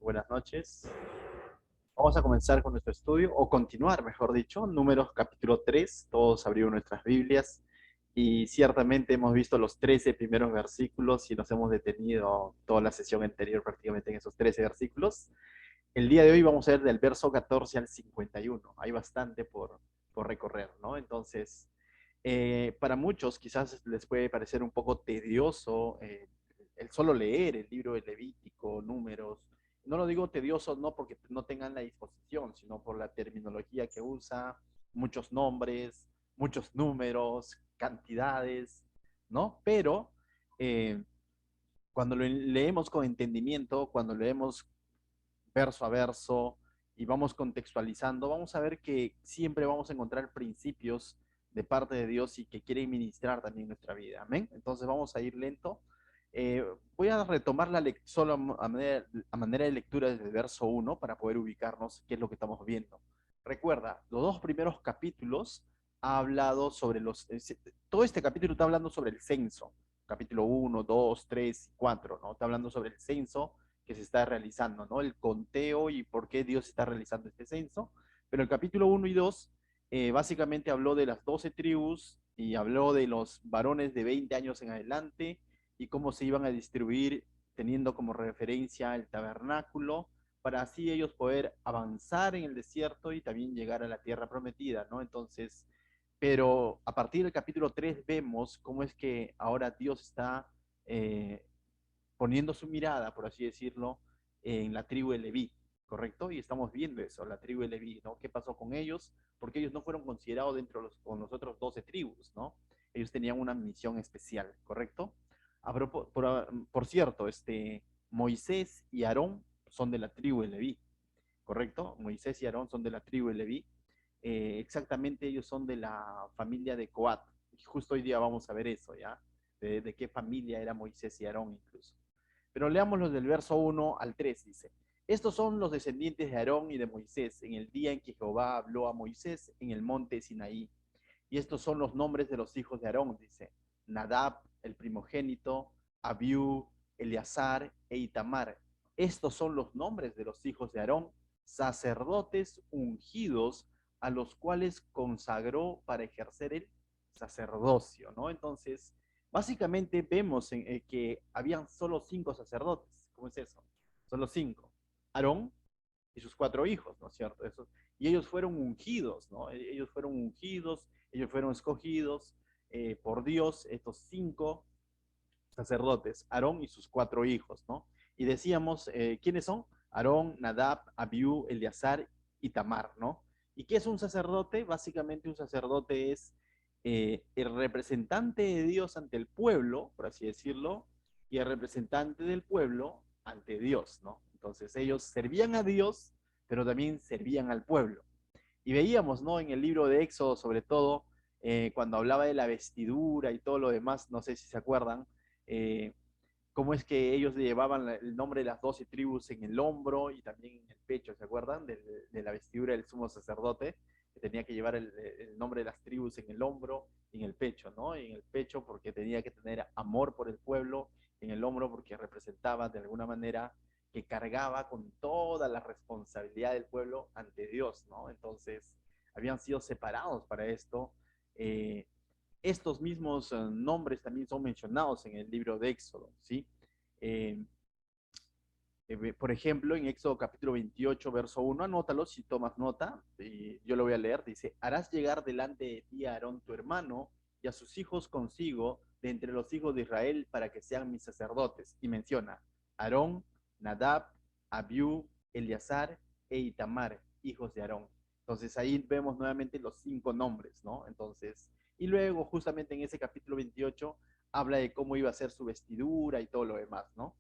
buenas noches. Vamos a comenzar con nuestro estudio, o continuar, mejor dicho, Números capítulo 3. Todos abrieron nuestras Biblias y ciertamente hemos visto los 13 primeros versículos y nos hemos detenido toda la sesión anterior prácticamente en esos 13 versículos. El día de hoy vamos a ver del verso 14 al 51. Hay bastante por recorrer, ¿no? Entonces, para muchos quizás les puede parecer un poco tedioso el solo leer el libro de Levítico, Números. No lo digo tedioso no porque no tengan la disposición, sino por la terminología que usa, muchos nombres, muchos números, cantidades, ¿no? Pero eh, cuando lo leemos con entendimiento, cuando leemos verso a verso y vamos contextualizando, vamos a ver que siempre vamos a encontrar principios de parte de Dios y que quiere ministrar también nuestra vida. Amén. Entonces vamos a ir lento. Voy a retomar solo a manera de lectura desde el verso 1 para poder ubicarnos qué es lo que estamos viendo. Recuerda, los dos primeros capítulos ha hablado sobre todo este capítulo está hablando sobre el censo. Capítulo 1, 2, 3 y 4, ¿no? Está hablando sobre el censo que se está realizando, ¿no? El conteo y por qué Dios está realizando este censo. Pero el capítulo 1 y 2 básicamente habló de las 12 tribus y habló de los varones de 20 años en adelante y cómo se iban a distribuir teniendo como referencia el tabernáculo para así ellos poder avanzar en el desierto y también llegar a la tierra prometida, ¿no? Entonces, pero a partir del capítulo 3 vemos cómo es que ahora Dios está poniendo su mirada, por así decirlo, en la tribu de Leví, ¿correcto? Y estamos viendo eso, la tribu de Leví, ¿no? ¿Qué pasó con ellos? Porque ellos no fueron considerados dentro de con los otros 12 tribus, ¿no? Ellos tenían una misión especial, ¿correcto? Por cierto, Moisés y Aarón son de la tribu de Leví, ¿correcto? Moisés y Aarón son de la tribu de Leví. Exactamente, ellos son de la familia de Coat. Y justo hoy día vamos a ver eso, ¿ya? De qué familia era Moisés y Aarón incluso. Pero leámoslo del verso 1 al 3, dice. Estos son los descendientes de Aarón y de Moisés en el día en que Jehová habló a Moisés en el monte Sinaí. Y estos son los nombres de los hijos de Aarón, dice. Nadab, el primogénito, Abiú, Eleazar e Itamar. Estos son los nombres de los hijos de Aarón, sacerdotes ungidos a los cuales consagró para ejercer el sacerdocio, ¿no? Entonces, básicamente vemos que habían solo 5 sacerdotes. ¿Cómo es eso? Solo 5. Aarón y sus 4 hijos, ¿no es cierto? Y ellos fueron ungidos, ¿no? Ellos fueron ungidos, ellos fueron escogidos por Dios, estos 5 sacerdotes, Aarón y sus 4 hijos, ¿no? Y decíamos, ¿quiénes son? Aarón, Nadab, Abiú, Eleazar y Tamar, ¿no? ¿Y qué es un sacerdote? Básicamente un sacerdote es el representante de Dios ante el pueblo, por así decirlo, y el representante del pueblo ante Dios, ¿no? Entonces ellos servían a Dios, pero también servían al pueblo. Y veíamos, ¿no? En el libro de Éxodo, sobre todo, cuando hablaba de la vestidura y todo lo demás, no sé si se acuerdan, eh, cómo es que ellos llevaban el nombre de las 12 tribus en el hombro y también en el pecho, ¿se acuerdan? De la vestidura del sumo sacerdote, que tenía que llevar el nombre de las tribus en el hombro y en el pecho, ¿no? Y en el pecho porque tenía que tener amor por el pueblo, en el hombro porque representaba de alguna manera que cargaba con toda la responsabilidad del pueblo ante Dios, ¿no? Entonces, habían sido separados para esto. Estos mismos nombres también son mencionados en el libro de Éxodo, ¿sí? Eh, por ejemplo, en Éxodo capítulo 28, verso 1, anótalo si tomas nota, y yo lo voy a leer, dice, harás llegar delante de ti a Aarón tu hermano y a sus hijos consigo de entre los hijos de Israel para que sean mis sacerdotes. Y menciona, Aarón, Nadab, Abiú, Eleazar e Itamar, hijos de Aarón. Entonces ahí vemos nuevamente los 5 nombres, ¿no? Entonces, y luego justamente en ese capítulo 28 habla de cómo iba a ser su vestidura y todo lo demás, ¿no?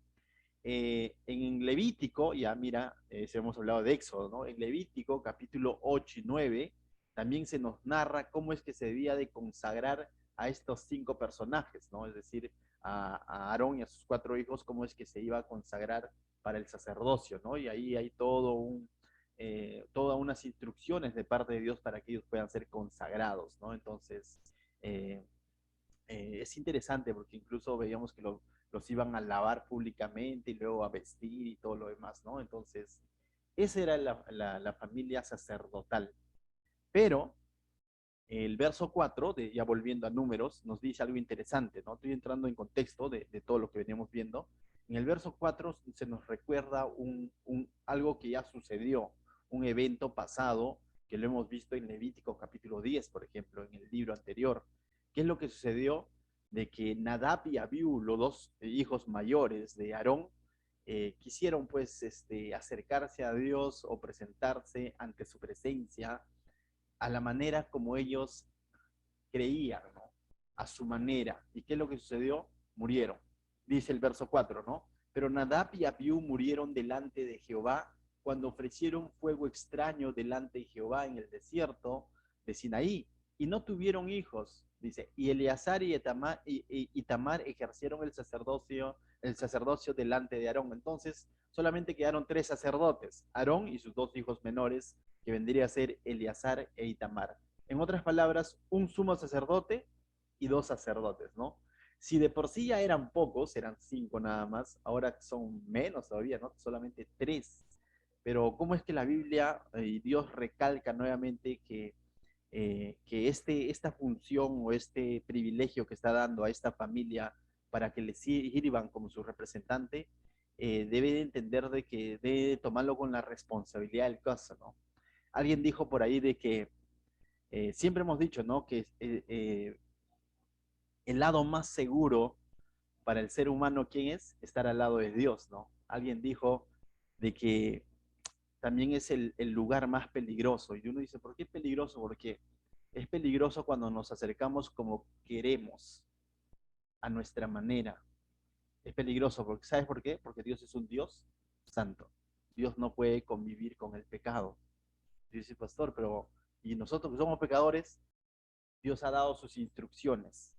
En Levítico, ya mira, si hemos hablado de Éxodo, ¿no? En Levítico, capítulo 8 y 9, también se nos narra cómo es que se debía de consagrar a estos 5 personajes, ¿no? Es decir, a Aarón y a sus 4 hijos, cómo es que se iba a consagrar para el sacerdocio, ¿no? Y ahí hay todas unas instrucciones de parte de Dios para que ellos puedan ser consagrados, ¿no? Entonces, es interesante porque incluso veíamos que los iban a lavar públicamente y luego a vestir y todo lo demás, ¿no? Entonces, esa era la familia sacerdotal. Pero el verso 4, ya volviendo a números, nos dice algo interesante, ¿no? Estoy entrando en contexto de todo lo que veníamos viendo. En el verso 4 se nos recuerda algo que ya sucedió, un evento pasado que lo hemos visto en Levítico capítulo 10, por ejemplo, en el libro anterior. ¿Qué es lo que sucedió? De que Nadab y Abiú, los dos hijos mayores de Aarón, quisieron pues acercarse a Dios o presentarse ante su presencia a la manera como ellos creían, ¿no? A su manera. ¿Y qué es lo que sucedió? Murieron. Dice el verso 4, ¿no? Pero Nadab y Abiú murieron delante de Jehová cuando ofrecieron fuego extraño delante de Jehová en el desierto de Sinaí y no tuvieron hijos. Dice, y Eleazar y Itamar ejercieron el sacerdocio delante de Aarón. Entonces, solamente quedaron 3 sacerdotes, Aarón y sus 2 hijos menores, que vendría a ser Eleazar e Itamar. En otras palabras, un sumo sacerdote y 2 sacerdotes, ¿no? Si de por sí ya eran pocos, eran 5 nada más, ahora son menos todavía, ¿no? Solamente 3. Pero ¿cómo es que la Biblia y Dios recalca nuevamente que esta función o este privilegio que está dando a esta familia para que le sirvan como su representante, debe de entender de que debe tomarlo con la responsabilidad del caso, ¿no? Alguien dijo por ahí de que siempre hemos dicho, ¿no? Que el lado más seguro para el ser humano, ¿quién es? Estar al lado de Dios, ¿no? Alguien dijo de que también es el lugar más peligroso. Y uno dice, ¿por qué es peligroso? Porque es peligroso cuando nos acercamos como queremos, a nuestra manera. Es peligroso porque, ¿sabes por qué? Porque Dios es un Dios santo. Dios no puede convivir con el pecado. Dice, pastor, pero ¿y nosotros que somos pecadores? Dios ha dado sus instrucciones,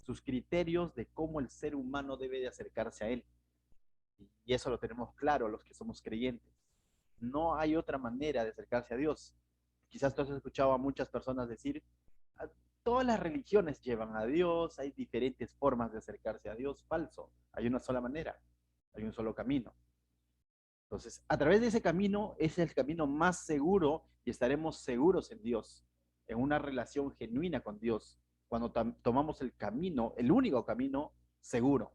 sus criterios de cómo el ser humano debe de acercarse a Él. Y eso lo tenemos claro los que somos creyentes. No hay otra manera de acercarse a Dios. Quizás tú has escuchado a muchas personas decir, todas las religiones llevan a Dios, hay diferentes formas de acercarse a Dios. Falso, hay una sola manera, hay un solo camino. Entonces, a través de ese camino es el camino más seguro y estaremos seguros en Dios, en una relación genuina con Dios, cuando tomamos el camino, el único camino seguro.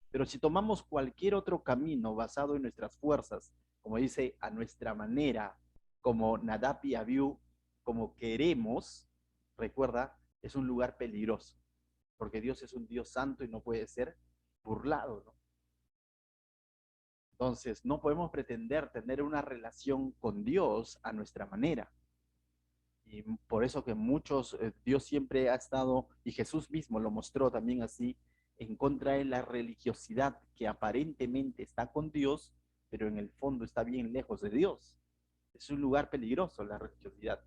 Pero si tomamos cualquier otro camino basado en nuestras fuerzas, como dice, a nuestra manera, como Nadab y Abiú, como queremos, recuerda, es un lugar peligroso, porque Dios es un Dios santo y no puede ser burlado, ¿no? Entonces, no podemos pretender tener una relación con Dios a nuestra manera. Y por eso que muchos, Dios siempre ha estado, y Jesús mismo lo mostró también así, en contra de la religiosidad que aparentemente está con Dios, pero en el fondo está bien lejos de Dios. Es un lugar peligroso la religiosidad.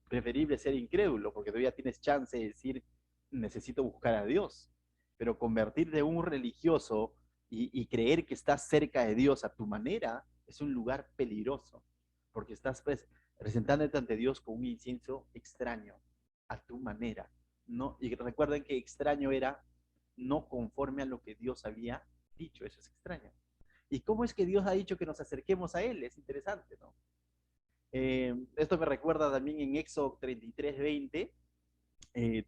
Preferible ser incrédulo, porque todavía tienes chance de decir, necesito buscar a Dios. Pero convertir de un religioso y creer que estás cerca de Dios a tu manera es un lugar peligroso, porque estás pues, presentándote ante Dios con un incienso extraño, a tu manera. ¿No? Y recuerden que extraño era no conforme a lo que Dios había dicho, eso es extraño. ¿Y cómo es que Dios ha dicho que nos acerquemos a Él? Es interesante, ¿no? Esto me recuerda también en Éxodo 33:20,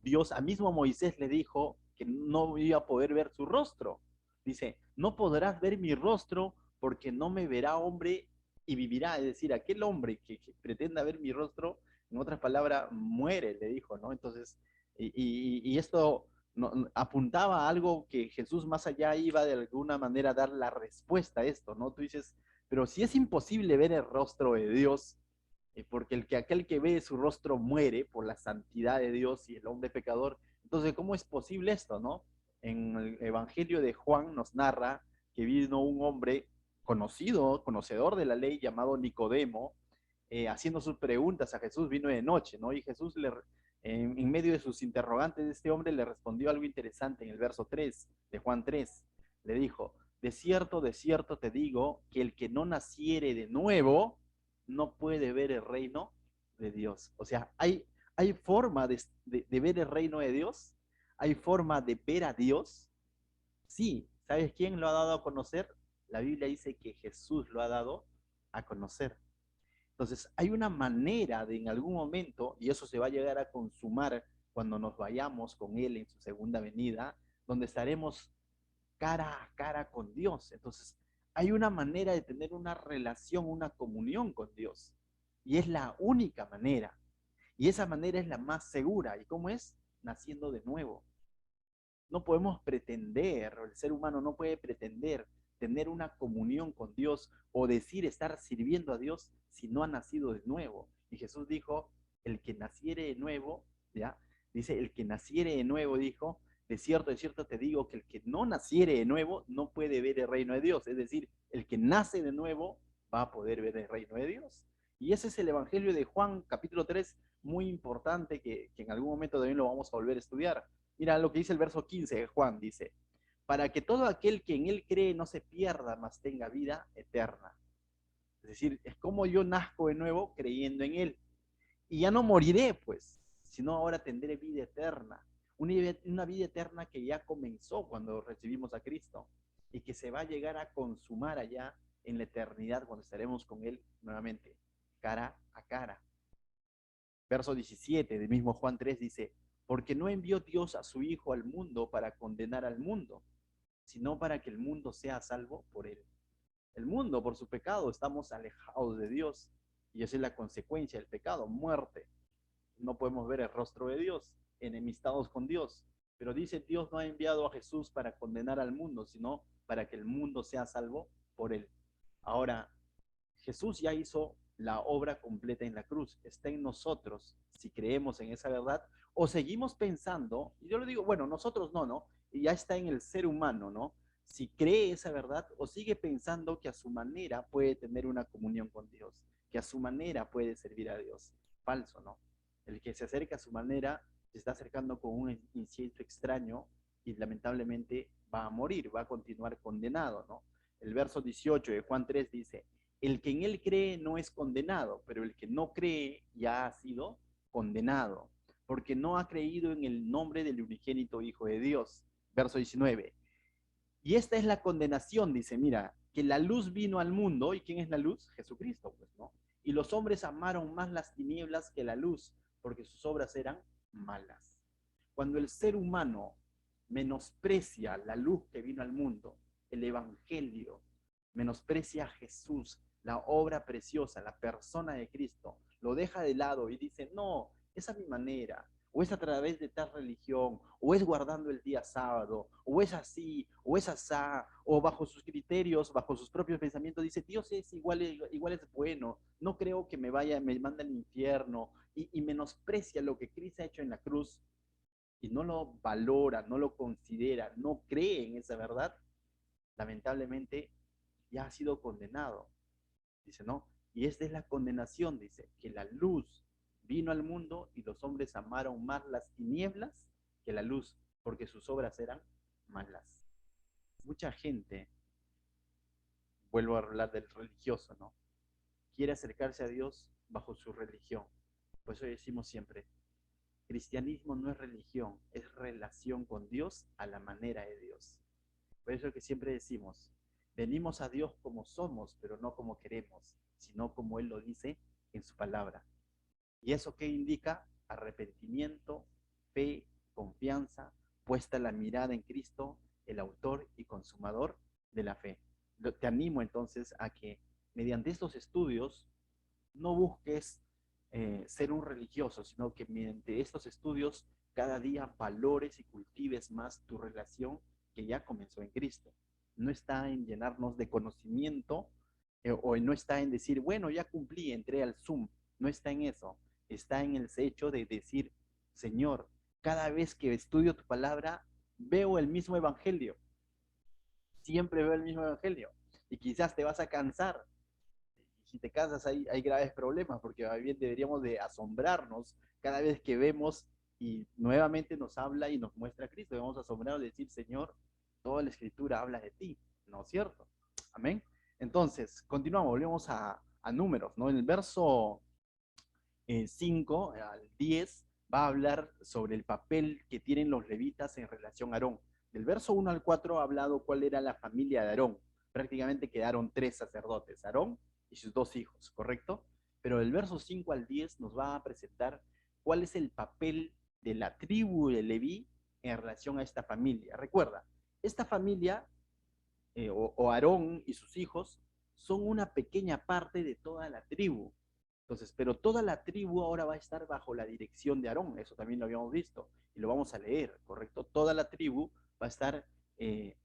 Dios a mismo Moisés le dijo que no iba a poder ver su rostro. Dice, no podrás ver mi rostro porque no me verá hombre y vivirá. Es decir, aquel hombre que pretenda ver mi rostro, en otras palabras, muere, le dijo, ¿no? Entonces, y esto apuntaba a algo que Jesús más allá iba de alguna manera a dar la respuesta a esto, ¿no? Tú dices, pero si es imposible ver el rostro de Dios, porque aquel que ve su rostro muere por la santidad de Dios y el hombre pecador. Entonces, ¿cómo es posible esto, no? En el Evangelio de Juan nos narra que vino un hombre conocido, conocedor de la ley, llamado Nicodemo, haciendo sus preguntas a Jesús, vino de noche, ¿no? Y Jesús, en medio de sus interrogantes de este hombre, le respondió algo interesante en el verso 3 de Juan 3. Le dijo, de cierto te digo, que el que no naciere de nuevo, no puede ver el reino de Dios. O sea, hay forma de ver el reino de Dios, hay forma de ver a Dios. Sí, ¿Sabes quién lo ha dado a conocer? La Biblia dice que Jesús lo ha dado a conocer. Entonces, hay una manera de en algún momento, y eso se va a llegar a consumar cuando nos vayamos con Él en su segunda venida, donde estaremos cara a cara con Dios. Entonces, hay una manera de tener una relación, una comunión con Dios. Y es la única manera. Y esa manera es la más segura. ¿Y cómo es? Naciendo de nuevo. No podemos pretender, o el ser humano no puede pretender tener una comunión con Dios o decir estar sirviendo a Dios si no ha nacido de nuevo. Y Jesús dijo, el que naciere de nuevo, ¿ya? Dice, el que naciere de nuevo, dijo, de cierto te digo que el que no naciere de nuevo no puede ver el reino de Dios. Es decir, el que nace de nuevo va a poder ver el reino de Dios. Y ese es el Evangelio de Juan, capítulo 3, muy importante que en algún momento también lo vamos a volver a estudiar. Mira lo que dice el verso 15 de Juan, dice, para que todo aquel que en él cree no se pierda, mas tenga vida eterna. Es decir, es como yo nazco de nuevo creyendo en él. Y ya no moriré, pues, sino ahora tendré vida eterna. Una vida eterna que ya comenzó cuando recibimos a Cristo y que se va a llegar a consumar allá en la eternidad cuando estaremos con él nuevamente, cara a cara. Verso 17 del mismo Juan 3 dice, porque no envió Dios a su Hijo al mundo para condenar al mundo, sino para que el mundo sea salvo por él. El mundo, por su pecado, estamos alejados de Dios y esa es la consecuencia del pecado, muerte. No podemos ver el rostro de Dios, enemistados con Dios. Pero dice, Dios no ha enviado a Jesús para condenar al mundo, sino para que el mundo sea salvo por él. Ahora, Jesús ya hizo la obra completa en la cruz, está en nosotros, si creemos en esa verdad, o seguimos pensando, y yo le digo, bueno, nosotros no, ¿no? Y ya está en el ser humano, ¿no? Si cree esa verdad o sigue pensando que a su manera puede tener una comunión con Dios, que a su manera puede servir a Dios. Falso, ¿no? El que se acerca a su manera se está acercando con un incienso extraño y lamentablemente va a morir, va a continuar condenado, ¿no? El verso 18 de Juan 3 dice, el que en él cree no es condenado, pero el que no cree ya ha sido condenado, porque no ha creído en el nombre del unigénito Hijo de Dios. Verso 19. Y esta es la condenación, dice, mira, que la luz vino al mundo, ¿y quién es la luz? Jesucristo, pues, ¿no? Y los hombres amaron más las tinieblas que la luz, porque sus obras eran malas. Cuando el ser humano menosprecia la luz que vino al mundo, el Evangelio, menosprecia a Jesús, la obra preciosa, la persona de Cristo, lo deja de lado y dice, no, esa es mi manera, o es a través de tal religión, o es guardando el día sábado, o es así, o es asá, o bajo sus criterios, bajo sus propios pensamientos, dice, Dios es igual, igual es bueno, no creo que me manda al infierno, y menosprecia lo que Cristo ha hecho en la cruz, y no lo valora, no lo considera, no cree en esa verdad, lamentablemente ya ha sido condenado. Dice, no, y esta es la condenación, dice, que la luz vino al mundo y los hombres amaron más las tinieblas que la luz, porque sus obras eran malas. Mucha gente, vuelvo a hablar del religioso, ¿no? Quiere acercarse a Dios bajo su religión. Por eso decimos siempre, cristianismo no es religión, es relación con Dios a la manera de Dios. Por eso que siempre decimos, venimos a Dios como somos, pero no como queremos, sino como Él lo dice en su palabra. ¿Y eso qué indica? Arrepentimiento, fe, confianza, puesta la mirada en Cristo, el autor y consumador de la fe. Te animo entonces a que mediante estos estudios no busques ser un religioso, sino que mediante estos estudios cada día valores y cultives más tu relación que ya comenzó en Cristo. No está en llenarnos de conocimiento o no está en decir, bueno, ya cumplí, entré al Zoom. No está en eso. Está en el hecho de decir, Señor, cada vez que estudio tu palabra, veo el mismo evangelio. Siempre veo el mismo evangelio. Y quizás te vas a cansar, si te casas hay graves problemas, porque bien deberíamos de asombrarnos cada vez que vemos y nuevamente nos habla y nos muestra a Cristo. Debemos asombrarnos y decir, Señor, toda la escritura habla de ti, ¿no es cierto? Amén. Entonces, continuamos, volvemos a números, ¿no? En el verso 5 al 10 va a hablar sobre el papel que tienen los levitas en relación a Aarón. Del verso 1 al 4 ha hablado cuál era la familia de Aarón. Prácticamente quedaron 3 sacerdotes, Aarón y sus 2 hijos, ¿correcto? Pero del verso 5 al 10 nos va a presentar cuál es el papel de la tribu de Leví en relación a esta familia. Recuerda, esta familia, o Aarón y sus hijos, son una pequeña parte de toda la tribu. Entonces, pero toda la tribu ahora va a estar bajo la dirección de Aarón, eso también lo habíamos visto, y lo vamos a leer, ¿correcto? Toda la tribu va a estar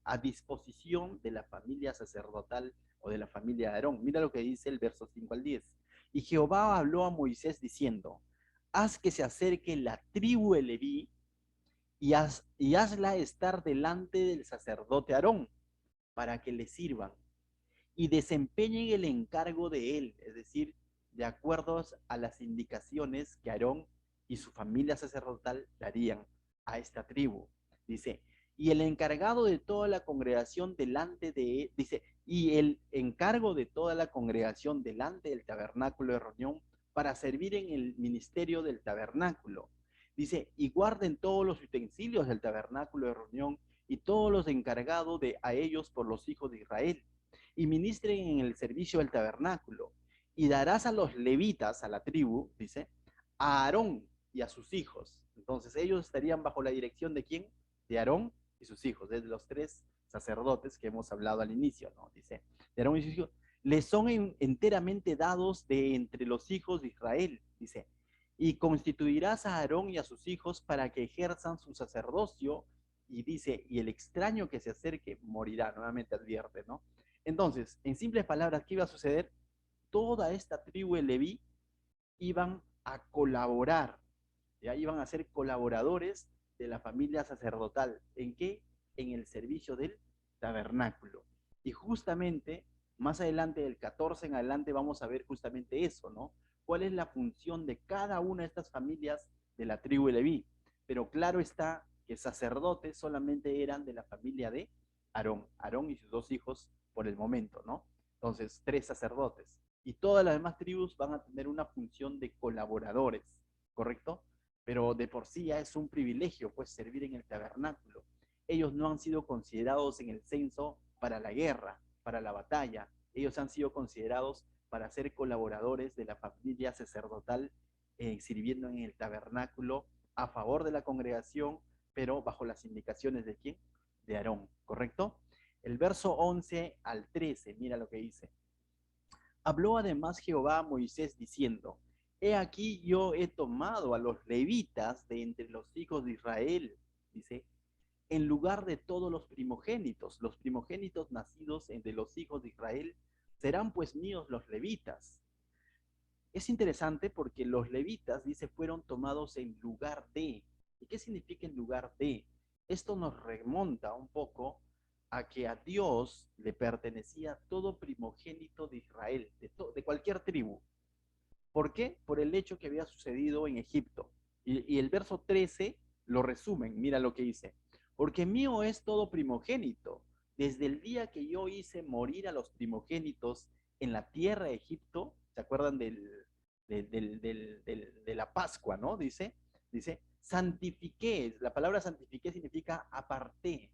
a disposición de la familia sacerdotal o de la familia de Aarón. Mira lo que dice el verso 5 al 10. Y Jehová habló a Moisés diciendo, haz que se acerque la tribu de Leví y hazla estar delante del sacerdote Aarón para que le sirvan y desempeñen el encargo de él, es decir, de acuerdo a las indicaciones que Aarón y su familia sacerdotal darían a esta tribu. Dice, y el encargado de toda la congregación delante de él, dice, y el encargo de toda la congregación delante del tabernáculo de reunión para servir en el ministerio del tabernáculo. Dice, y guarden todos los utensilios del tabernáculo de reunión y todos los encargados de a ellos por los hijos de Israel y ministren en el servicio del tabernáculo. Y darás a los levitas, a la tribu, dice, a Aarón y a sus hijos. Entonces ellos estarían bajo la dirección de quién? De Aarón y sus hijos, desde los 3 sacerdotes que hemos hablado al inicio, ¿no? Dice, de Aarón y sus hijos, les son enteramente dados de entre los hijos de Israel, dice, y constituirás a Aarón y a sus hijos para que ejerzan su sacerdocio, y dice, y el extraño que se acerque morirá, nuevamente advierte, ¿no? Entonces, en simples palabras, ¿qué iba a suceder? Toda esta tribu de Leví iban a colaborar, ya iban a ser colaboradores de la familia sacerdotal. ¿En qué? En el servicio del tabernáculo. Y justamente, más adelante, del 14 en adelante, vamos a ver justamente eso, ¿no? ¿Cuál es la función de cada una de estas familias de la tribu de Leví? Pero claro está que sacerdotes solamente eran de la familia de Aarón, Aarón y sus 2 hijos por el momento, ¿no? Entonces, 3 sacerdotes. Y todas las demás tribus van a tener una función de colaboradores, ¿correcto? Pero de por sí ya es un privilegio, pues, servir en el tabernáculo. Ellos no han sido considerados en el censo para la guerra, para la batalla. Ellos han sido considerados para ser colaboradores de la familia sacerdotal, sirviendo en el tabernáculo a favor de la congregación, pero bajo las indicaciones de quién? De Aarón, ¿correcto? El verso 11 al 13, mira lo que dice. Habló además Jehová a Moisés diciendo, he aquí yo he tomado a los levitas de entre los hijos de Israel, dice, en lugar de todos los primogénitos nacidos entre los hijos de Israel, serán pues míos los levitas. Es interesante porque los levitas, dice, fueron tomados en lugar de. ¿Y qué significa en lugar de? Esto nos remonta un poco a que a Dios le pertenecía todo primogénito de Israel, de cualquier tribu. ¿Por qué? Por el hecho que había sucedido en Egipto. Y el verso 13 lo resumen, mira lo que dice. Porque mío es todo primogénito. Desde el día que yo hice morir a los primogénitos en la tierra de Egipto, ¿se acuerdan de la Pascua, ¿no? Dice, santifiqué, la palabra santifiqué significa aparté.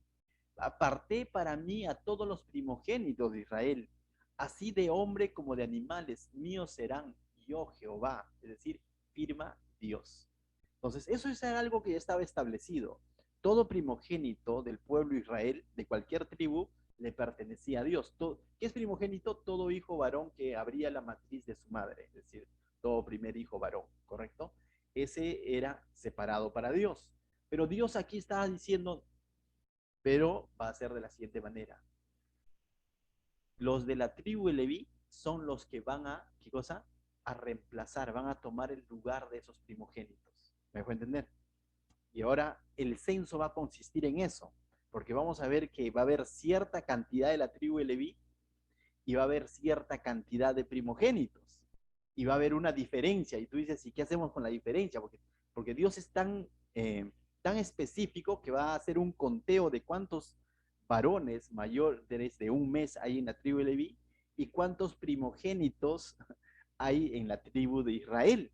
Aparté para mí a todos los primogénitos de Israel, así de hombre como de animales, míos serán, yo Jehová, es decir, firma Dios. Entonces, eso es algo que ya estaba establecido. Todo primogénito del pueblo de Israel, de cualquier tribu, le pertenecía a Dios. ¿Qué es primogénito? Todo hijo varón que abría la matriz de su madre, es decir, todo primer hijo varón, ¿correcto? Ese era separado para Dios. Pero Dios aquí estaba diciendo, pero va a ser de la siguiente manera. Los de la tribu de Leví son los que van a, ¿qué cosa? A reemplazar, van a tomar el lugar de esos primogénitos. ¿Me dejó entender? Y ahora el censo va a consistir en eso, porque vamos a ver que va a haber cierta cantidad de la tribu de Leví y va a haber cierta cantidad de primogénitos. Y va a haber una diferencia. Y tú dices, ¿y qué hacemos con la diferencia? Porque Dios es tan específico que va a hacer un conteo de cuántos varones mayores de un mes hay en la tribu de Leví y cuántos primogénitos hay en la tribu de Israel.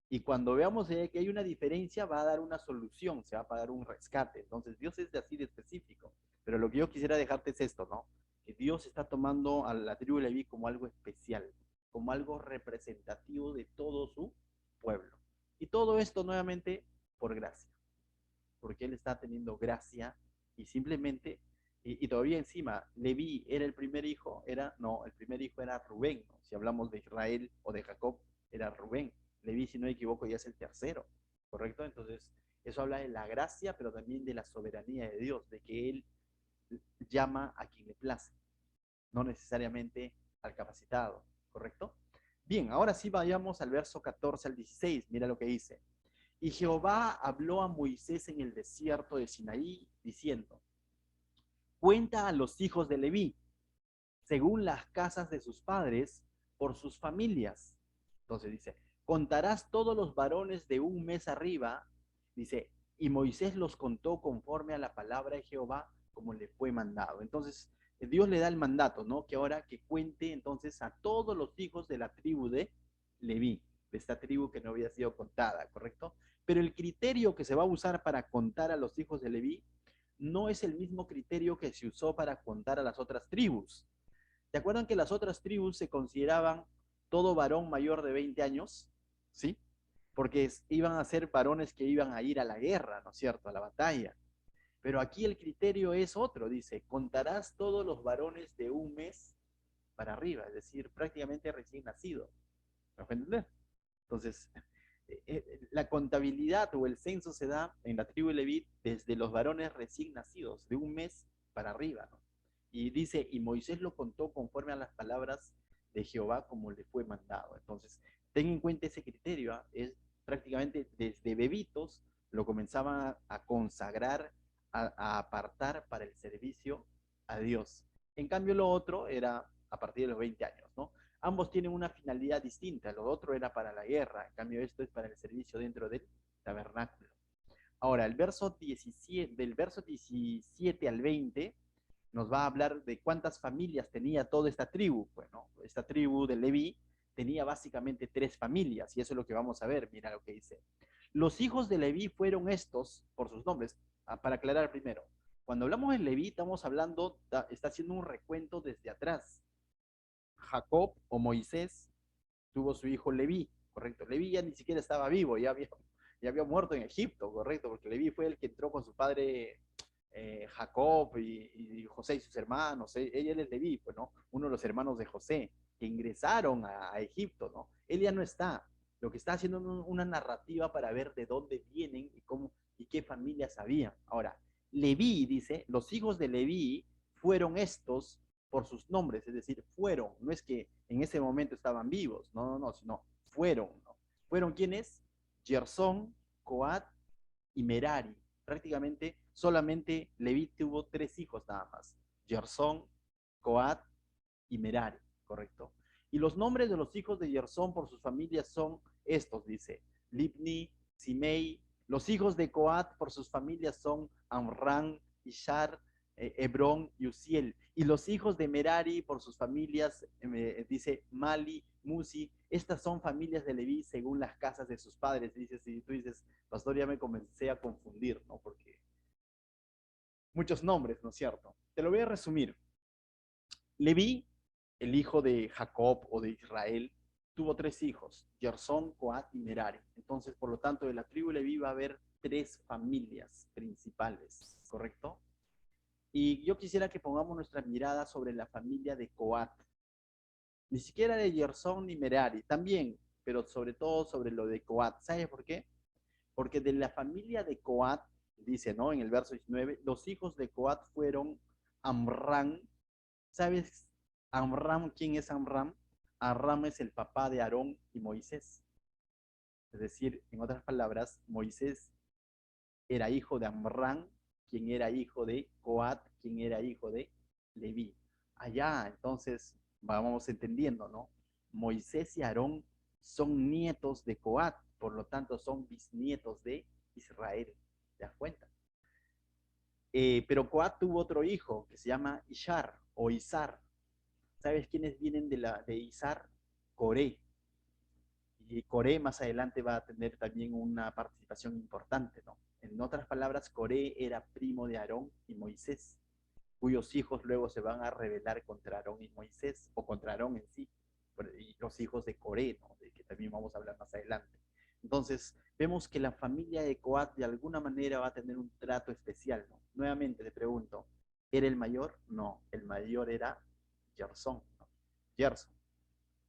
Y cuando veamos que hay una diferencia, va a dar una solución, se va a pagar un rescate. Entonces, Dios es de así de específico. Pero lo que yo quisiera dejarte es esto, ¿no? Que Dios está tomando a la tribu de Leví como algo especial, como algo representativo de todo su pueblo. Y todo esto nuevamente por gracia, porque Él está teniendo gracia y simplemente, y todavía encima, Leví era el primer hijo, no, el primer hijo era Rubén, ¿no? Si hablamos de Israel o de Jacob, era Rubén. Leví, si no me equivoco, ya es el tercero, ¿correcto? Entonces, eso habla de la gracia, pero también de la soberanía de Dios, de que Él llama a quien le place, no necesariamente al capacitado, ¿correcto? Bien, ahora sí vayamos al verso 14 al 16, mira lo que dice. Y Jehová habló a Moisés en el desierto de Sinaí, diciendo, cuenta a los hijos de Leví, según las casas de sus padres, por sus familias. Entonces dice, contarás todos los varones de un mes arriba, dice, y Moisés los contó conforme a la palabra de Jehová, como le fue mandado. Entonces, Dios le da el mandato, ¿no? Que ahora que cuente entonces a todos los hijos de la tribu de Leví, de esta tribu que no había sido contada, ¿correcto? Pero el criterio que se va a usar para contar a los hijos de Leví no es el mismo criterio que se usó para contar a las otras tribus. ¿Te acuerdan que las otras tribus se consideraban todo varón mayor de 20 años? ¿Sí? Porque iban a ser varones que iban a ir a la guerra, ¿no es cierto? A la batalla. Pero aquí el criterio es otro, dice, contarás todos los varones de un mes para arriba, es decir, prácticamente recién nacido. ¿Me puede entender? Entonces, la contabilidad o el censo se da en la tribu de Leví desde los varones recién nacidos, de un mes para arriba, ¿no? Y dice, y Moisés lo contó conforme a las palabras de Jehová como le fue mandado. Entonces, ten en cuenta ese criterio, ¿eh? Es prácticamente desde bebitos lo comenzaban a consagrar, a apartar para el servicio a Dios. En cambio, lo otro era a partir de los 20 años, ¿no? Ambos tienen una finalidad distinta. Lo otro era para la guerra, en cambio esto es para el servicio dentro del tabernáculo. Ahora, el verso 17, del verso 17 al 20 nos va a hablar de cuántas familias tenía toda esta tribu. Bueno, esta tribu de Leví tenía básicamente tres familias y eso es lo que vamos a ver. Mira lo que dice. Los hijos de Leví fueron estos por sus nombres. Para aclarar primero, cuando hablamos de Leví estamos hablando, está haciendo un recuento desde atrás. Jacob o Moisés tuvo su hijo Leví, correcto. Leví ya ni siquiera estaba vivo, ya había muerto en Egipto, correcto, porque Leví fue el que entró con su padre Jacob y José y sus hermanos. Él es Leví, pues, ¿no? Uno de los hermanos de José, que ingresaron a Egipto, ¿no? Él ya no está. Lo que está haciendo es una narrativa para ver de dónde vienen y cómo y qué familias había. Ahora, Leví dice, los hijos de Leví fueron estos por sus nombres, es decir, fueron, no es que en ese momento estaban vivos, no, sino fueron, ¿no? ¿Fueron quiénes? Gersón, Coat y Merari. Prácticamente solamente Leví tuvo tres hijos nada más, Gersón, Coat y Merari, ¿correcto? Y los nombres de los hijos de Gersón por sus familias son estos, dice, Libni, Simei. Los hijos de Coat por sus familias son Amran, Ishar, Hebrón y Uziel. Y los hijos de Merari por sus familias, dice Mali, Musi. Estas son familias de Leví según las casas de sus padres. Dices, y tú dices, pastor, ya me comencé a confundir, ¿no? Porque muchos nombres, ¿no es cierto? Te lo voy a resumir. Leví, el hijo de Jacob o de Israel, tuvo tres hijos, Gersón, Coat y Merari. Entonces, por lo tanto, de la tribu Leví va a haber tres familias principales, ¿correcto? Y yo quisiera que pongamos nuestra mirada sobre la familia de Coat. Ni siquiera de Gersón ni Merari, también, pero sobre todo sobre lo de Coat. ¿Sabes por qué? Porque de la familia de Coat, dice, ¿no? En el verso 19, los hijos de Coat fueron Amram. ¿Sabes Amram quién es Amram? Amram es el papá de Aarón y Moisés. Es decir, en otras palabras, Moisés era hijo de Amram, quien era hijo de Coat, quien era hijo de Leví. Allá, entonces, vamos entendiendo, ¿no? Moisés y Aarón son nietos de Coat, por lo tanto son bisnietos de Israel. ¿Te das cuenta? Pero Coat tuvo otro hijo que se llama Ishar o Izar. ¿Sabes quiénes vienen de Izar? Coré. y Coré más adelante va a tener también una participación importante, ¿no? En otras palabras, Coré era primo de Aarón y Moisés, cuyos hijos luego se van a rebelar contra Aarón y Moisés, o contra Aarón en sí, y los hijos de Coré, ¿no? De que también vamos a hablar más adelante. Entonces, vemos que la familia de Coat de alguna manera va a tener un trato especial, ¿no? Nuevamente le pregunto, ¿era el mayor? No, el mayor era Gerson, ¿no? Gerson,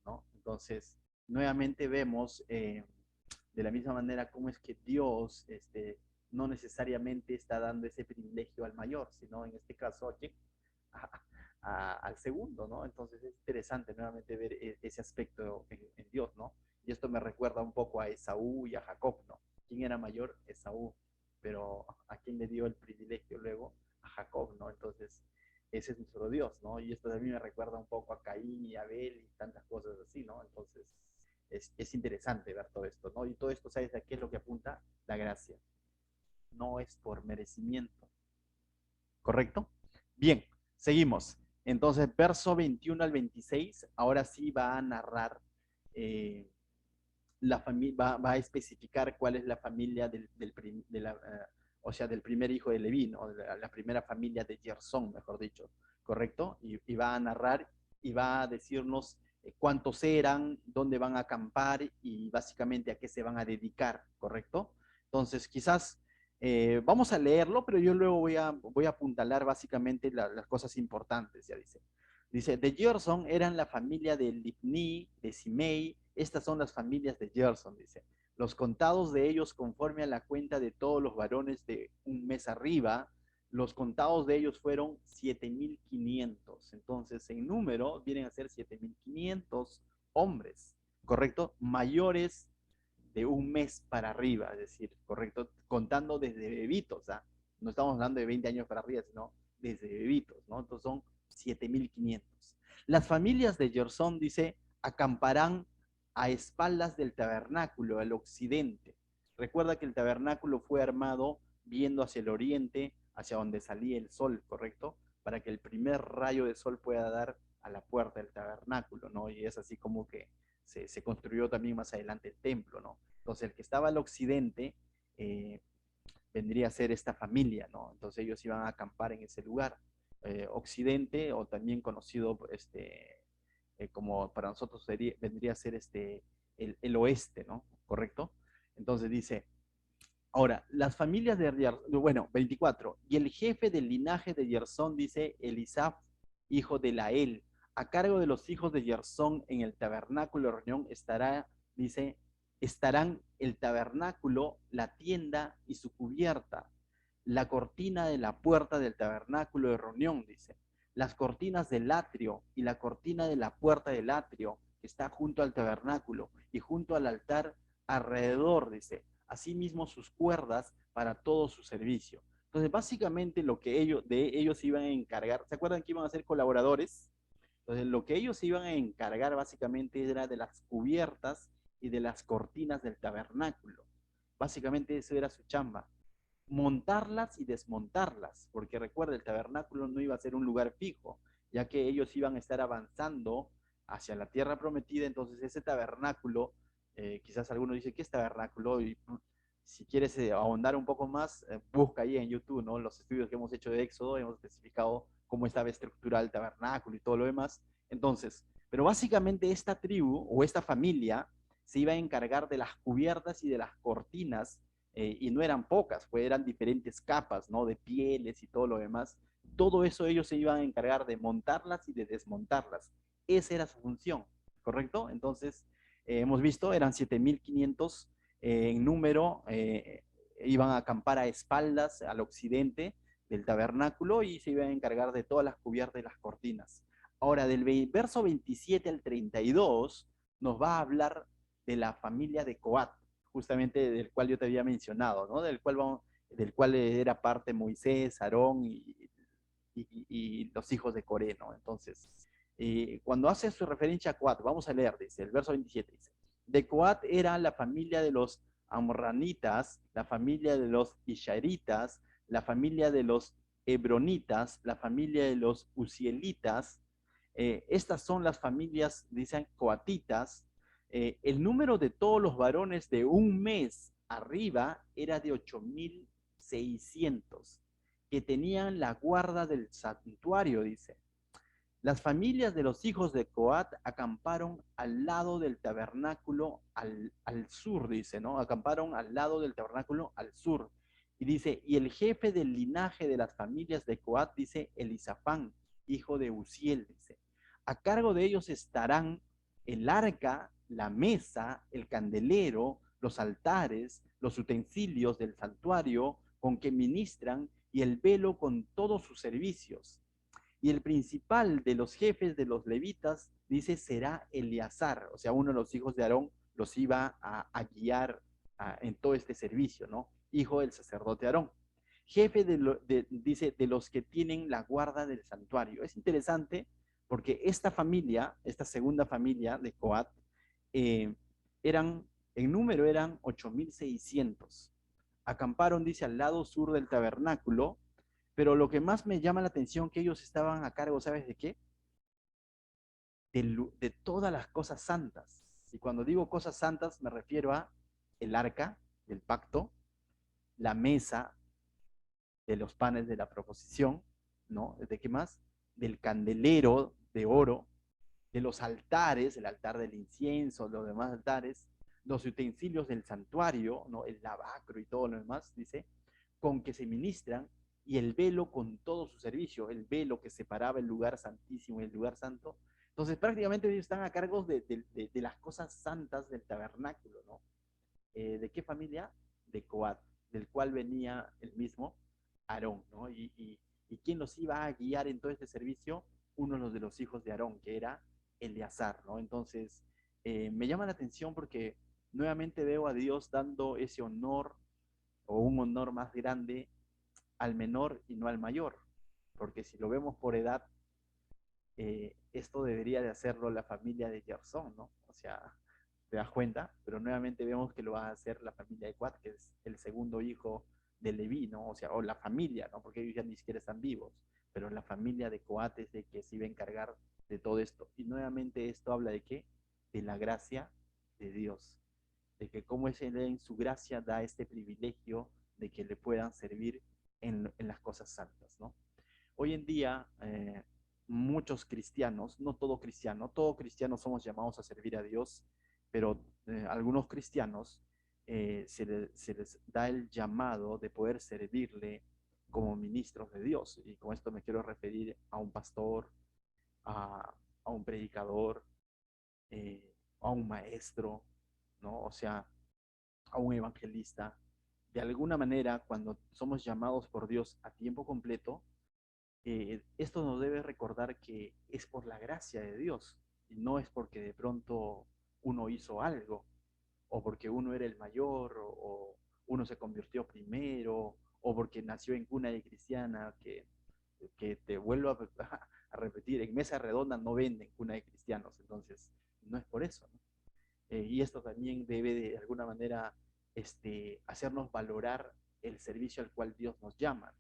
¿no? Entonces, nuevamente vemos de la misma manera cómo es que Dios no necesariamente está dando ese privilegio al mayor, sino en este caso aquí al segundo, ¿no? Entonces es interesante nuevamente ver ese aspecto en Dios, ¿no? Y esto me recuerda un poco a Esaú y a Jacob, ¿no? ¿Quién era mayor? Esaú, pero ¿a quién le dio el privilegio luego? A Jacob, ¿no? Entonces, ese es nuestro Dios, ¿no? Y esto también me recuerda un poco a Caín y Abel y tantas cosas así, ¿no? Entonces, es interesante ver todo esto, ¿no? Y todo esto, ¿sabes a qué es lo que apunta? La gracia. No es por merecimiento, ¿correcto? Bien, seguimos. Entonces, verso 21 al 26, ahora sí va a narrar, la familia, va a especificar cuál es la familia o sea, del primer hijo de Leví, ¿no? La primera familia de Gersón, mejor dicho, ¿correcto? Y va a narrar y va a decirnos cuántos eran, dónde van a acampar y básicamente a qué se van a dedicar, ¿correcto? Entonces, quizás vamos a leerlo, pero yo luego voy a apuntalar básicamente las cosas importantes, ya dice. Dice, de Gerson eran la familia de Libni, de Simei, estas son las familias de Gerson, dice. Los contados de ellos conforme a la cuenta de todos los varones de un mes arriba, los contados de ellos fueron 7.500. Entonces, en número, vienen a ser 7.500 hombres, ¿correcto? Mayores de un mes para arriba, es decir, ¿correcto? Contando desde bebitos, ¿ah? No estamos hablando de 20 años para arriba, sino desde bebitos, ¿no? Entonces son 7.500. Las familias de Gersón, dice, acamparán a espaldas del tabernáculo, al occidente. Recuerda que el tabernáculo fue armado viendo hacia el oriente, hacia donde salía el sol, ¿correcto? Para que el primer rayo de sol pueda dar a la puerta del tabernáculo, ¿no? Y es así como que se construyó también más adelante el templo, ¿no? Entonces el que estaba al occidente eh, vendría a ser esta familia, ¿no? Entonces ellos iban a acampar en ese lugar. Occidente, o también conocido como para nosotros vendría a ser el oeste, ¿no? ¿Correcto? Entonces dice, ahora, las familias bueno, 24, y el jefe del linaje de Gersón dice Elisaf, hijo de Lael, a cargo de los hijos de Gersón en el tabernáculo de reunión dice, estarán el tabernáculo, la tienda y su cubierta, la cortina de la puerta del tabernáculo de reunión, dice, las cortinas del atrio y la cortina de la puerta del atrio que está junto al tabernáculo y junto al altar alrededor, dice, asimismo sus cuerdas para todo su servicio. Entonces, básicamente lo que ellos iban a encargar, ¿se acuerdan que iban a ser colaboradores? Entonces, lo que ellos iban a encargar básicamente era de las cubiertas y de las cortinas del tabernáculo. Básicamente eso era su chamba. Montarlas y desmontarlas, porque recuerda, el tabernáculo no iba a ser un lugar fijo, ya que ellos iban a estar avanzando hacia la tierra prometida. Entonces ese tabernáculo, quizás algunos dicen, ¿qué es tabernáculo? Y si quieres ahondar un poco más, busca ahí en YouTube, ¿no? Los estudios que hemos hecho de Éxodo, hemos especificado cómo estaba estructurado el tabernáculo y todo lo demás. Entonces, pero básicamente esta tribu o esta familia se iba a encargar de las cubiertas y de las cortinas, y no eran pocas, pues eran diferentes capas, ¿no? De pieles y todo lo demás. Todo eso ellos se iban a encargar de montarlas y de desmontarlas. Esa era su función, ¿correcto? Entonces, hemos visto, eran 7.500 en número, iban a acampar a espaldas al occidente del tabernáculo y se iban a encargar de todas las cubiertas y las cortinas. Ahora, del verso 27 al 32, nos va a hablar de la familia de Coat, justamente del cual yo te había mencionado, ¿no? Del cual era parte Moisés, Aarón y los hijos de Coré, ¿no? Entonces, cuando hace su referencia a Coat, vamos a leer, dice, el verso 27 dice, de Coat era la familia de los amorranitas, la familia de los ishaeritas, la familia de los hebronitas, la familia de los uzielitas. Estas son las familias, dicen, coatitas. El número de todos los varones de un mes arriba era de 8.600 que tenían la guarda del santuario, dice. Las familias de los hijos de Coat acamparon al lado del tabernáculo al sur, dice, ¿no? Acamparon al lado del tabernáculo al sur. Y dice, y el jefe del linaje de las familias de Coat, dice, Elisafán, hijo de Uziel, dice. A cargo de ellos estarán el arca, la mesa, el candelero, los altares, los utensilios del santuario con que ministran y el velo con todos sus servicios. Y el principal de los jefes de los levitas, dice, será Eleazar, o sea, uno de los hijos de Aarón los iba a guiar en todo este servicio, ¿no? Hijo del sacerdote Aarón. Jefe dice, de los que tienen la guarda del santuario. Es interesante porque esta familia, esta segunda familia de Coat, eh, eran, en número eran 8.600. Acamparon, dice, al lado sur del tabernáculo, pero lo que más me llama la atención que ellos estaban a cargo, ¿sabes de qué? De todas las cosas santas. Y cuando digo cosas santas me refiero a el arca del pacto, la mesa de los panes de la proposición, ¿no? ¿De qué más? Del candelero de oro, de los altares, el altar del incienso, los demás altares, los utensilios del santuario, ¿no? El lavacro y todo lo demás, dice, con que se ministran, y el velo con todo su servicio, el velo que separaba el lugar santísimo y el lugar santo. Entonces prácticamente ellos están a cargo de las cosas santas del tabernáculo, ¿no? ¿De qué familia? De Coat, del cual venía el mismo Aarón, ¿no? Y quién los iba a guiar en todo este servicio, uno de los hijos de Aarón, que era Eleazar, ¿no? Entonces, me llama la atención porque nuevamente veo a Dios dando ese honor o un honor más grande al menor y no al mayor, porque si lo vemos por edad, esto debería de hacerlo la familia de Gersón, ¿no? O sea, te das cuenta, pero nuevamente vemos que lo va a hacer la familia de Coat, que es el segundo hijo de Leví, ¿no? O sea, o la familia, ¿no? Porque ellos ya ni siquiera están vivos, pero la familia de Coat es de que se iba a encargar de todo esto. Y nuevamente esto habla de qué? De la gracia de Dios, de que como es Él en su gracia da este privilegio de que le puedan servir en las cosas santas, ¿no? Hoy en día, muchos cristianos, no todo cristiano somos llamados a servir a Dios, pero algunos cristianos se les da el llamado de poder servirle como ministros de Dios. Y con esto me quiero referir a un pastor, a un predicador, a un maestro, ¿no? O sea, a un evangelista. De alguna manera, cuando somos llamados por Dios a tiempo completo, esto nos debe recordar que es por la gracia de Dios y no es porque de pronto uno hizo algo o porque uno era el mayor o uno se convirtió primero o porque nació en cuna de cristiana, que te vuelvo a repetir, en mesa redonda no venden cuna de cristianos, entonces no es por eso, ¿no? Y esto también debe de alguna manera hacernos valorar el servicio al cual Dios nos llama.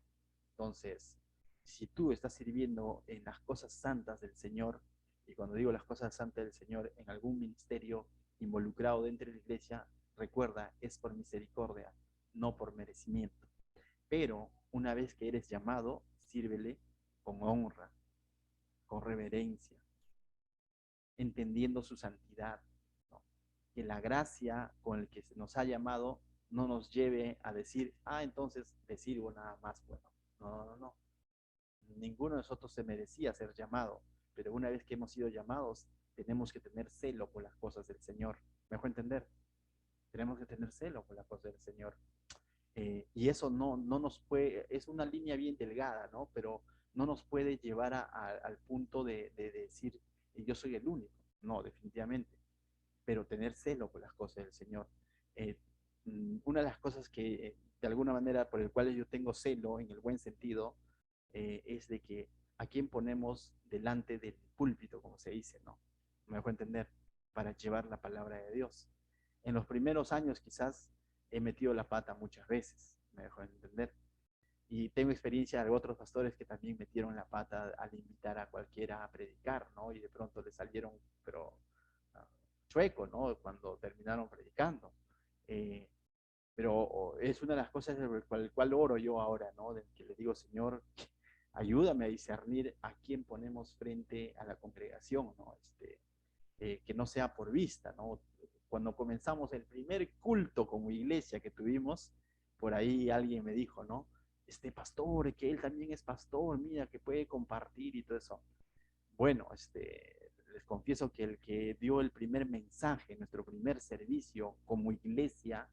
Entonces, si tú estás sirviendo en las cosas santas del Señor, y cuando digo las cosas santas del Señor, en algún ministerio involucrado dentro de la iglesia, recuerda, es por misericordia, no por merecimiento. Pero una vez que eres llamado, sírvele con honra, con reverencia, entendiendo su santidad, ¿no? Que la gracia con el que se nos ha llamado no nos lleve a decir, entonces le sirvo nada más. Bueno, no, no, no. Ninguno de nosotros se merecía ser llamado, pero una vez que hemos sido llamados, tenemos que tener celo por las cosas del Señor. ¿Me dejó entender? Tenemos que tener celo por las cosas del Señor. Y eso no nos puede, es una línea bien delgada, ¿no? Pero no nos puede llevar al punto de decir, yo soy el único. No, definitivamente. Pero tener celo por las cosas del Señor. Eh, una de las cosas que, de alguna manera, por el cual yo tengo celo, en el buen sentido, es de que a quién ponemos delante del púlpito, como se dice, ¿no? Me dejo entender, para llevar la palabra de Dios. En los primeros años quizás he metido la pata muchas veces, me dejo entender. Y tengo experiencia de otros pastores que también metieron la pata al invitar a cualquiera a predicar, ¿no? Y de pronto le salieron, pero chueco, ¿no? Cuando terminaron predicando. Eh, pero es una de las cosas por el cual oro yo ahora, ¿no? De que le digo, Señor, ayúdame a discernir a quién ponemos frente a la congregación, ¿no? Que no sea por vista, ¿no? Cuando comenzamos el primer culto como iglesia que tuvimos, por ahí alguien me dijo, ¿no? Este pastor, que él también es pastor, mira, que puede compartir y todo eso. Bueno, les confieso que el que dio el primer mensaje, nuestro primer servicio como iglesia,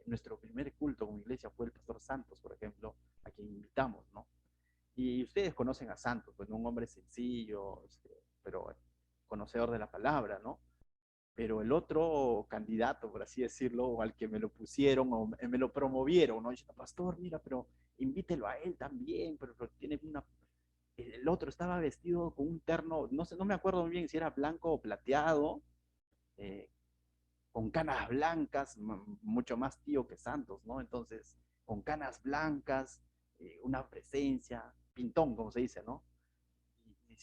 nuestro primer culto como iglesia fue el pastor Santos, por ejemplo, a quien invitamos, ¿no? Y ustedes conocen a Santos, pues un hombre sencillo, pero conocedor de la palabra, ¿no? Pero el otro candidato, por así decirlo, o al que me lo pusieron o me lo promovieron, ¿no? Diciendo, pastor, mira, pero invítelo a él también, pero tiene una... El otro estaba vestido con un terno, no sé, no me acuerdo muy bien si era blanco o plateado, eh, con canas blancas, mucho más tío que Santos, ¿no? Entonces, con canas blancas, una presencia, pintón, como se dice, ¿no? Y,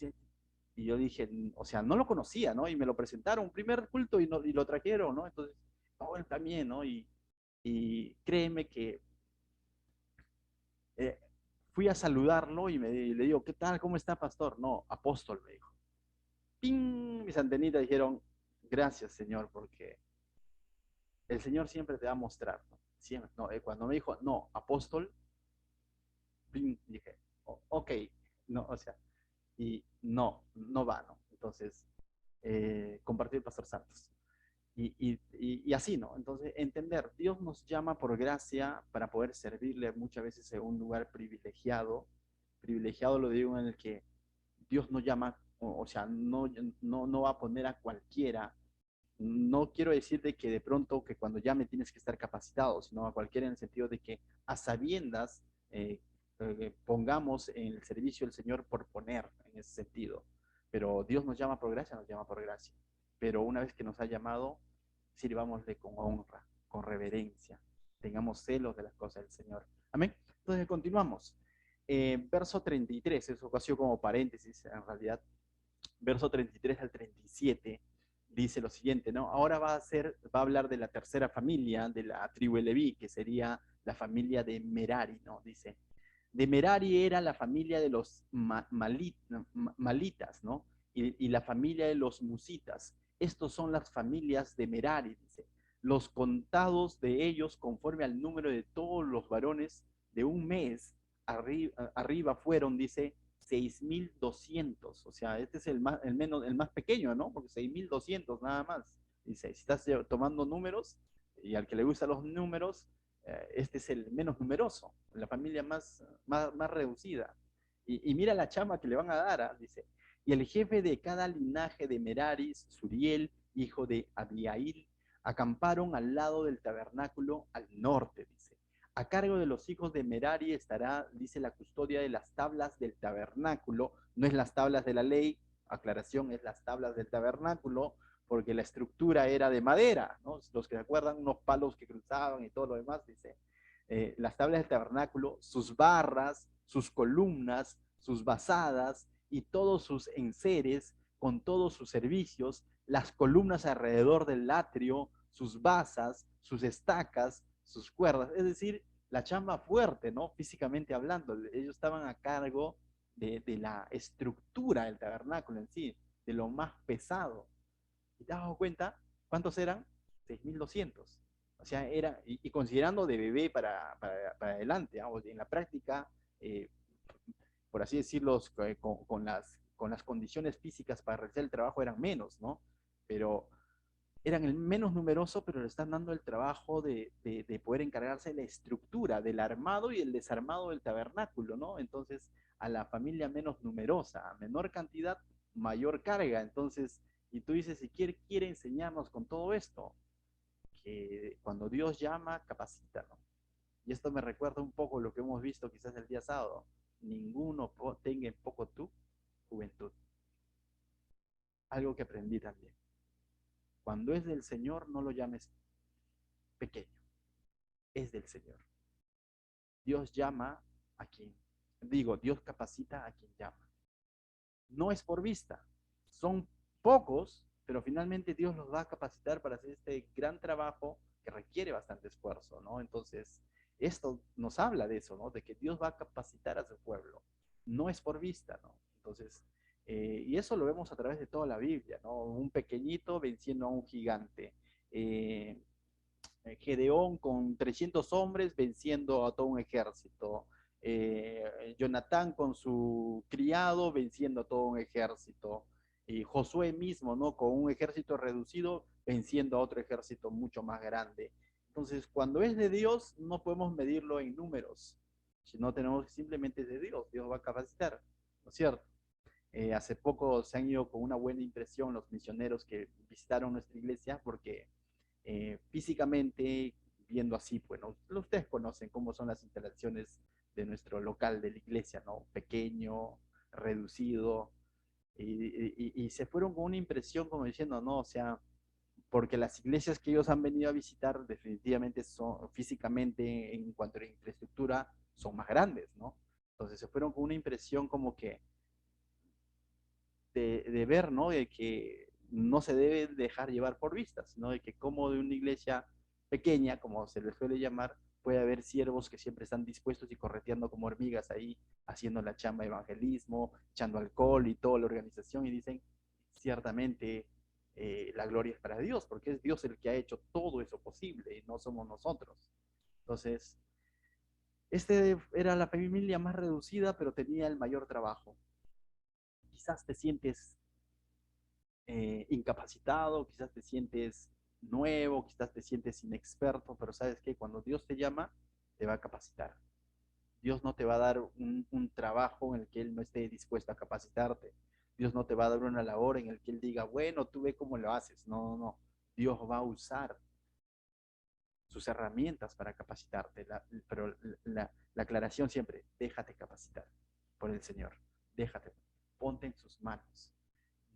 y yo dije, o sea, no lo conocía, ¿no? Y me lo presentaron, primer culto y, no, y lo trajeron, ¿no? Entonces, no, él también, ¿no? Y créeme que eh, fui a saludarlo y le digo, ¿qué tal? ¿Cómo está, pastor? No, apóstol, me dijo. ¡Ping! Mis antenitas dijeron, gracias, Señor, porque el Señor siempre te va a mostrar, ¿no? Siempre, no, cuando me dijo, no, apóstol, ¡ping! Dije, ok, no, o sea, y no, no va, ¿no? Entonces, compartió el pastor Santos. Y así, ¿no? Entonces, entender, Dios nos llama por gracia para poder servirle muchas veces en un lugar privilegiado. Privilegiado lo digo en el que Dios no llama, o sea, no va a poner a cualquiera. No quiero decir de que de pronto que cuando llame tienes que estar capacitado, sino a cualquiera en el sentido de que a sabiendas pongamos en el servicio del Señor por poner en ese sentido. Pero Dios nos llama por gracia, nos llama por gracia. Pero una vez que nos ha llamado, sirvámosle con honra, con reverencia. Tengamos celos de las cosas del Señor. Amén. Entonces continuamos. Verso 33, eso casi como paréntesis en realidad. Verso 33 al 37 dice lo siguiente, ¿no? Ahora va a hablar de la tercera familia de la tribu de Leví, que sería la familia de Merari, ¿no? Dice, de Merari era la familia de los malitas, ¿no? Y la familia de los musitas. Estos son las familias de Merari, dice. Los contados de ellos conforme al número de todos los varones de un mes arriba fueron, dice, 6.200. O sea, este es el más pequeño, ¿no? Porque 6.200 nada más. Dice, si estás tomando números, y al que le gustan los números, este es el menos numeroso, la familia más reducida. Y mira la chama que le van a dar, ¿ah? Dice, y el jefe de cada linaje de Meraris, Suriel, hijo de Abiail, acamparon al lado del tabernáculo al norte, dice. A cargo de los hijos de Merari estará, dice, la custodia de las tablas del tabernáculo, no es las tablas de la ley, aclaración, es las tablas del tabernáculo, porque la estructura era de madera, ¿no? Los que se acuerdan, unos palos que cruzaban y todo lo demás, dice, las tablas del tabernáculo, sus barras, sus columnas, sus basadas y todos sus enseres con todos sus servicios, las columnas alrededor del atrio, sus basas, sus estacas, sus cuerdas, es decir, la chamba fuerte, ¿no? Físicamente hablando, ellos estaban a cargo de la estructura del tabernáculo en sí, de lo más pesado. ¿Y te has dado cuenta cuántos eran? 6.200. O sea, y considerando de bebé para adelante, ¿no? En la práctica, eh, por así decirlo, con las condiciones físicas para realizar el trabajo eran menos, ¿no? Pero eran el menos numeroso, pero le están dando el trabajo de poder encargarse de la estructura, del armado y el desarmado del tabernáculo, ¿no? Entonces, a la familia menos numerosa, a menor cantidad, mayor carga. Entonces, y tú dices, si quiere enseñarnos con todo esto, que cuando Dios llama, capacita, ¿no? Y esto me recuerda un poco lo que hemos visto quizás el día sábado. Ninguno tenga en poco tu juventud. Algo que aprendí también. Cuando es del Señor, no lo llames pequeño, es del Señor. Dios llama a quien, digo, Dios capacita a quien llama. No es por vista, son pocos, pero finalmente Dios los va a capacitar para hacer este gran trabajo que requiere bastante esfuerzo, ¿no? Entonces, esto nos habla de eso, ¿no? De que Dios va a capacitar a su pueblo. No es por vista, ¿no? Entonces, y eso lo vemos a través de toda la Biblia, ¿no? Un pequeñito venciendo a un gigante. Eh, Gedeón con 300 hombres venciendo a todo un ejército. Jonatán con su criado venciendo a todo un ejército. Y Josué mismo, ¿no? Con un ejército reducido venciendo a otro ejército mucho más grande. Entonces, cuando es de Dios, no podemos medirlo en números, sino tenemos simplemente de Dios. Dios va a capacitar, ¿no es cierto? Hace poco se han ido con una buena impresión los misioneros que visitaron nuestra iglesia porque físicamente, viendo así, bueno, ustedes conocen cómo son las instalaciones de nuestro local de la iglesia, ¿no? Pequeño, reducido, y se fueron con una impresión como diciendo, no, o sea, porque las iglesias que ellos han venido a visitar definitivamente son físicamente en cuanto a la infraestructura son más grandes, ¿no? Entonces se fueron con una impresión como que de ver, ¿no? De que no se debe dejar llevar por vistas, sino de que como de una iglesia pequeña, como se le suele llamar, puede haber siervos que siempre están dispuestos y correteando como hormigas ahí, haciendo la chamba de evangelismo, echando alcohol y toda la organización, y dicen, ciertamente la gloria es para Dios, porque es Dios el que ha hecho todo eso posible y no somos nosotros. Entonces, este era la familia más reducida, pero tenía el mayor trabajo. Quizás te sientes incapacitado, quizás te sientes nuevo, quizás te sientes inexperto, pero sabes que cuando Dios te llama, te va a capacitar. Dios no te va a dar un trabajo en el que Él no esté dispuesto a capacitarte. Dios no te va a dar una labor en el que Él diga, bueno, tú ve cómo lo haces. No, no, no. Dios va a usar sus herramientas para capacitarte, pero la aclaración siempre, déjate capacitar por el Señor. Déjate, ponte en sus manos.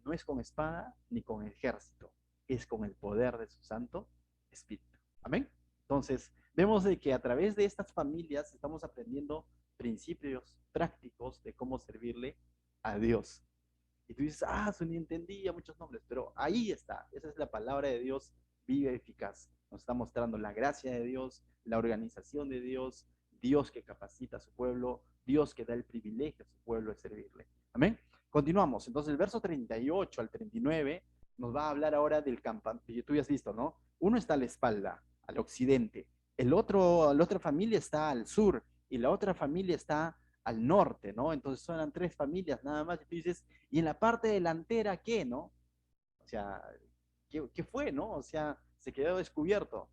No es con espada ni con ejército, es con el poder de su Santo Espíritu. Amén. Entonces, vemos de que a través de estas familias estamos aprendiendo principios prácticos de cómo servirle a Dios. Y tú dices, ah, eso ni entendía muchos nombres, pero ahí está, esa es la palabra de Dios viva y eficaz. Nos está mostrando la gracia de Dios, la organización de Dios, Dios que capacita a su pueblo, Dios que da el privilegio a su pueblo de servirle. Amén. Continuamos. Entonces, el verso 38 al 39 nos va a hablar ahora del campamento. Tú ya has visto, ¿no? Uno está a la espalda, al occidente. La otra familia está al sur y la otra familia está al norte, ¿no? Entonces son tres familias nada más. Y tú dices, ¿y en la parte delantera qué, no? O sea, ¿qué fue, no? O sea, se quedó descubierto.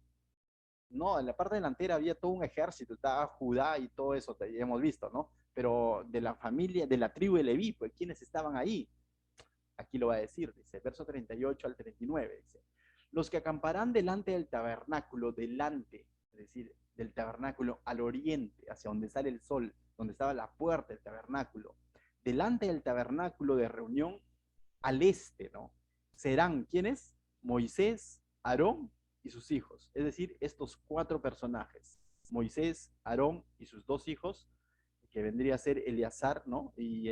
No, en la parte delantera había todo un ejército, estaba Judá y todo eso, ya hemos visto, ¿no? Pero de la familia, de la tribu de Leví, pues, ¿quiénes estaban ahí? Aquí lo va a decir, dice, verso 38 al 39, dice, los que acamparán delante del tabernáculo, delante, es decir, del tabernáculo al oriente, hacia donde sale el sol, donde estaba la puerta del tabernáculo, delante del tabernáculo de reunión al este, ¿no? Serán, ¿quiénes? Moisés, Aarón y sus hijos, es decir, estos cuatro personajes, Moisés, Aarón y sus dos hijos, que vendría a ser Eleazar, ¿no? Y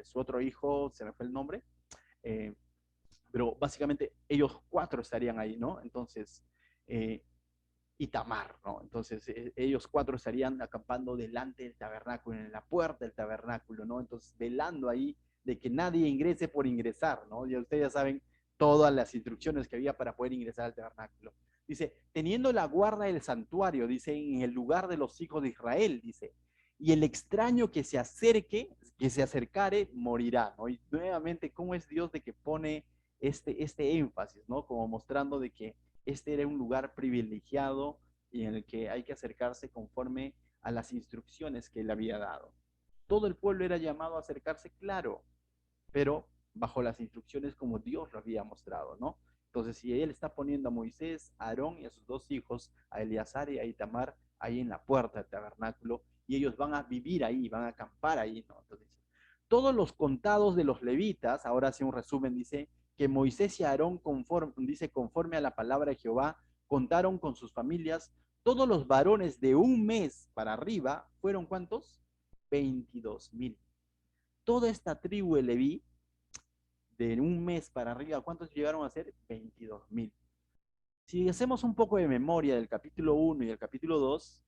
su otro hijo, se me fue el nombre, eh, pero básicamente ellos cuatro estarían ahí, ¿no? Entonces, Itamar, ¿no? Entonces, ellos cuatro estarían acampando delante del tabernáculo, en la puerta del tabernáculo, ¿no? Entonces, velando ahí de que nadie ingrese por ingresar, ¿no? Ya ustedes ya saben todas las instrucciones que había para poder ingresar al tabernáculo. Dice, teniendo la guarda del santuario, dice, en el lugar de los hijos de Israel, dice, y el extraño que se acerque, que se acercare, morirá, ¿no? Y nuevamente, ¿cómo es Dios de que pone este énfasis, ¿no? Como mostrando de que este era un lugar privilegiado y en el que hay que acercarse conforme a las instrucciones que él había dado. Todo el pueblo era llamado a acercarse, claro, pero bajo las instrucciones como Dios lo había mostrado, ¿no? Entonces, si él está poniendo a Moisés, a Aarón y a sus dos hijos, a Eleazar y a Itamar, ahí en la puerta del tabernáculo, y ellos van a vivir ahí, van a acampar ahí, ¿no? Entonces, todos los contados de los levitas, ahora hace un resumen, dice que Moisés y Aarón, conforme a la palabra de Jehová, contaron con sus familias, todos los varones de un mes para arriba, ¿fueron cuántos? 22,000. Toda esta tribu de Leví de un mes para arriba, ¿cuántos llegaron a ser? 22.000. Si hacemos un poco de memoria del capítulo 1 y el capítulo 2,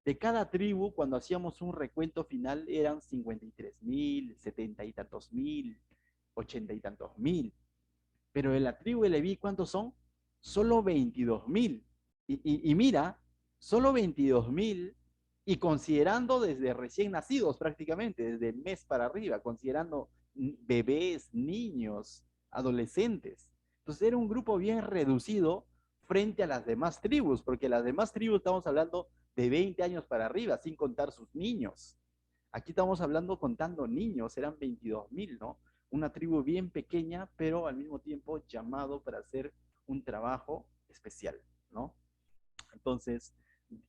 de cada tribu, cuando hacíamos un recuento final, eran 53.000, 70 y tantos mil, 80 y tantos mil. Pero de la tribu de Leví, ¿cuántos son? Solo 22.000. Y mira, solo 22.000, y considerando desde recién nacidos prácticamente, desde el mes para arriba, considerando bebés, niños, adolescentes. Entonces era un grupo bien reducido frente a las demás tribus, porque las demás tribus estamos hablando de 20 años para arriba, sin contar sus niños. Aquí estamos hablando contando niños, eran 22.000, ¿no? Una tribu bien pequeña, pero al mismo tiempo llamado para hacer un trabajo especial, ¿no? Entonces,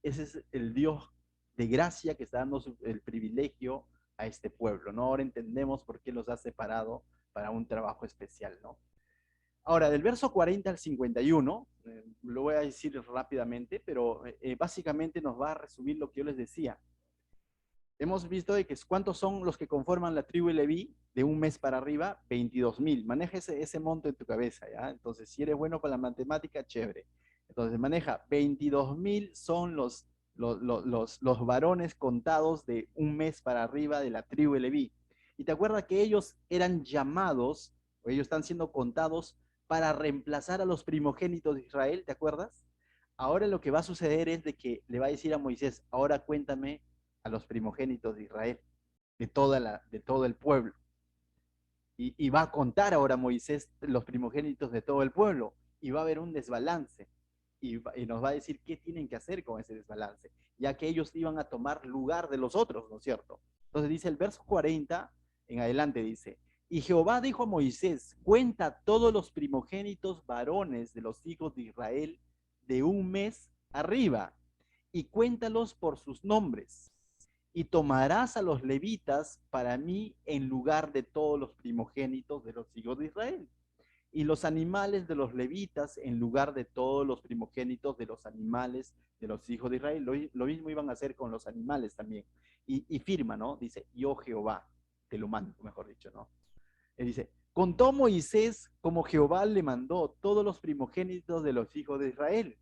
ese es el Dios de gracia que está dando el privilegio a este pueblo, ¿no? Ahora entendemos por qué los ha separado para un trabajo especial, ¿no? Ahora, del verso 40 al 51, lo voy a decir rápidamente, pero básicamente nos va a resumir lo que yo les decía. Hemos visto de que cuántos son los que conforman la tribu de Leví de un mes para arriba, 22.000. Maneja ese monto en tu cabeza, ¿ya? Entonces, si eres bueno para la matemática, chévere. Entonces, maneja 22.000 son los varones contados de un mes para arriba de la tribu de Leví. Y te acuerdas que ellos eran llamados, o ellos están siendo contados para reemplazar a los primogénitos de Israel, ¿te acuerdas? Ahora lo que va a suceder es de que le va a decir a Moisés, ahora cuéntame a los primogénitos de Israel, de todo el pueblo. Y va a contar ahora Moisés los primogénitos de todo el pueblo. Y va a haber un desbalance. Y nos va a decir qué tienen que hacer con ese desbalance, ya que ellos iban a tomar lugar de los otros, ¿no es cierto? Entonces dice el verso 40 en adelante, dice, y Jehová dijo a Moisés, cuenta todos los primogénitos varones de los hijos de Israel de un mes arriba, y cuéntalos por sus nombres, y tomarás a los levitas para mí en lugar de todos los primogénitos de los hijos de Israel, y los animales de los levitas en lugar de todos los primogénitos de los animales de los hijos de Israel. Lo mismo iban a hacer con los animales también. Y firma, ¿no? Dice, yo Jehová, te lo mando, mejor dicho, ¿no? Él dice, contó Moisés como Jehová le mandó todos los primogénitos de los hijos de Israel.